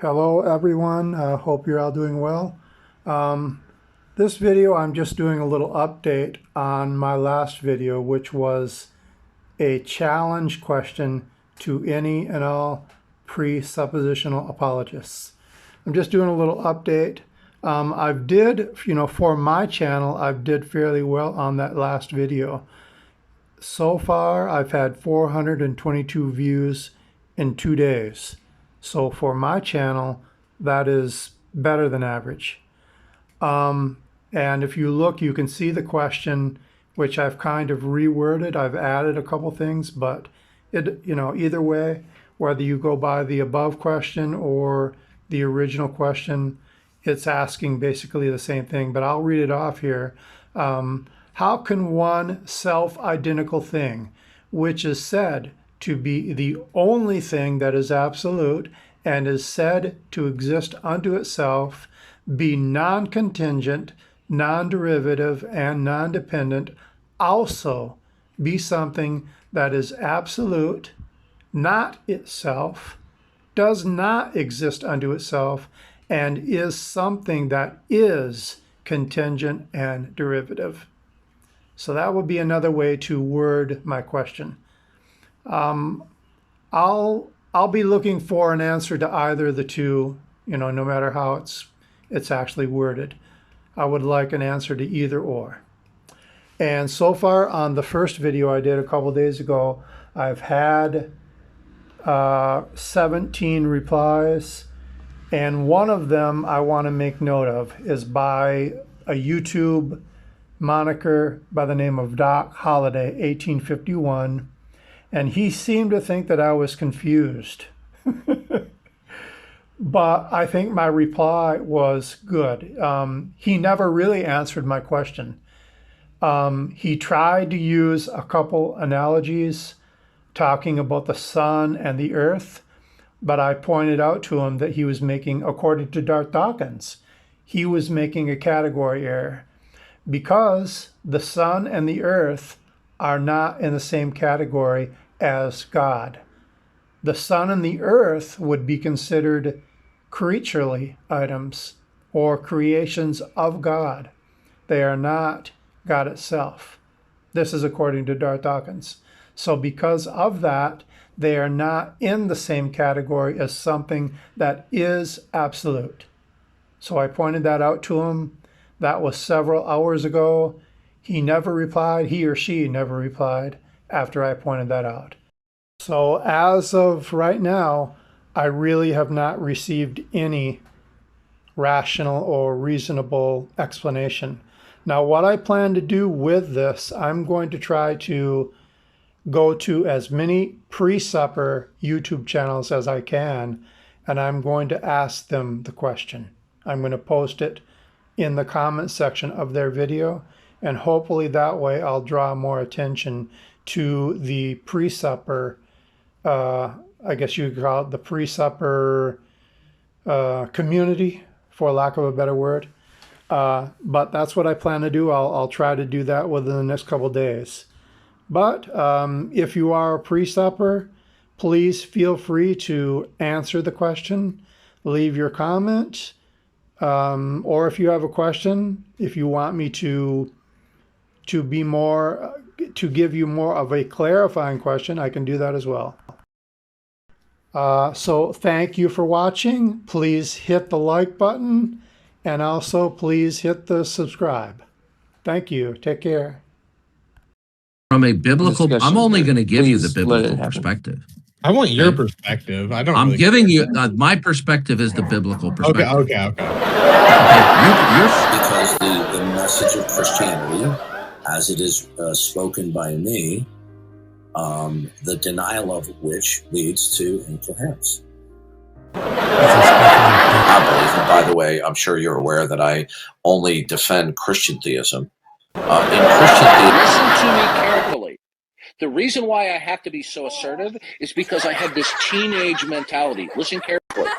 Hello everyone, hope you're all doing well. This video I'm just doing a little update on my last video, which was a challenge question to any and all presuppositional apologists. I'm just doing a little update. For my channel, I did fairly well on that last video. So far, I've had 422 views in 2 days. So for my channel, that is better than average. And if you look, you can see the question, which I've kind of reworded. I've added a couple things, but either way, whether you go by the above question or the original question, it's asking basically the same thing, but I'll read it off here. How can one self-identical thing, which is said to be the only thing that is absolute and is said to exist unto itself, be non-contingent, non-derivative, and non-dependent, also be something that is absolute, not itself, does not exist unto itself, and is something that is contingent and derivative? So that would be another way to word my question. I'll be looking for an answer to either of the two, no matter how it's actually worded. I would like an answer to either or. And so far on the first video I did a couple days ago, I've had 17 replies, and one of them I want to make note of is by a YouTube moniker by the name of Doc Holiday 1851. And he seemed to think that I was confused. But I think my reply was good. He never really answered my question. He tried to use a couple analogies talking about the sun and the earth, but I pointed out to him that he was making, according to Darth Dawkins, he was making a category error because the sun and the earth are not in the same category as God. The sun and the earth would be considered creaturely items or creations of God. They are not God itself. This is according to Darth Dawkins. So because of that, they are not in the same category as something that is absolute. So I pointed that out to him. That was several hours ago. He never replied, he or she never replied after I pointed that out. So as of right now, I really have not received any rational or reasonable explanation. Now, what I plan to do with this, I'm going to try to go to as many pre-supper YouTube channels as I can, and I'm going to ask them the question. I'm going to post it in the comment section of their video, and hopefully that way I'll draw more attention to the pre-supper, I guess you could call it the pre-supper community, for lack of a better word. But that's what I plan to do. I'll try to do that within the next couple days. But if you are a pre-supper, please feel free to answer the question, leave your comment, or if you have a question, if you want me to give you more of a clarifying question, I can do that as well. So thank you for watching. Please hit the like button, and also please hit the subscribe. Thank you. Take care. From a biblical, I'm only going to give you the biblical perspective. I want your perspective. I don't. I'm really giving you my perspective is the biblical perspective. Okay. Because the message of Christianity, as it is spoken by me, the denial of which leads to incoherence. I believe, and by the way, I'm sure you're aware that I only defend Christian theism. In Christian theism, listen to me carefully. The reason why I have to be so assertive is because I have this teenage mentality. Listen carefully.